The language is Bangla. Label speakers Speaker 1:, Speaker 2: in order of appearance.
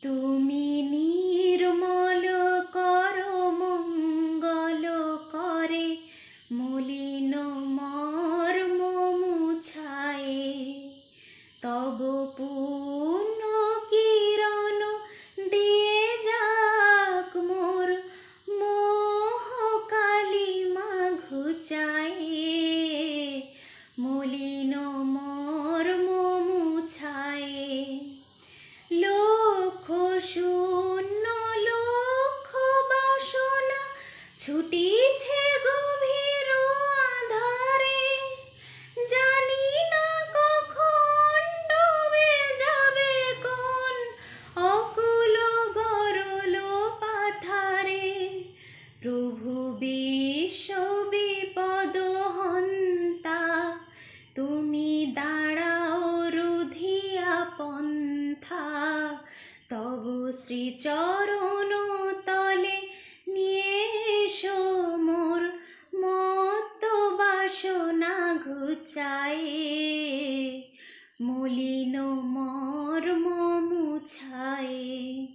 Speaker 1: তুমি নির্মল করো মঙ্গল করে মলিন মর্ম মুছায়ে। তব পূর্ণ কিরণ দিয়ে যাক মোর মোহ কালিমা ঘুচায়ে। মলিন মর্ম মুছায়ে। লক্ষ শূন্য লক্ষ বাসনা ছুটিছে গভীর আধারে। জানি না কখন ডুবে যাবে কোন অকুল গরল পাথারে। প্রভু বিশ্ব বিপদ হন্তা, তুমি দাঁড়াও রুধিয়া পন্থা। তব শ্রীচরণ তলে নিয়ে এসো মোর মত্ত বাসনা ঘুচায়ে। মলিন মর্ম মুছায়ে।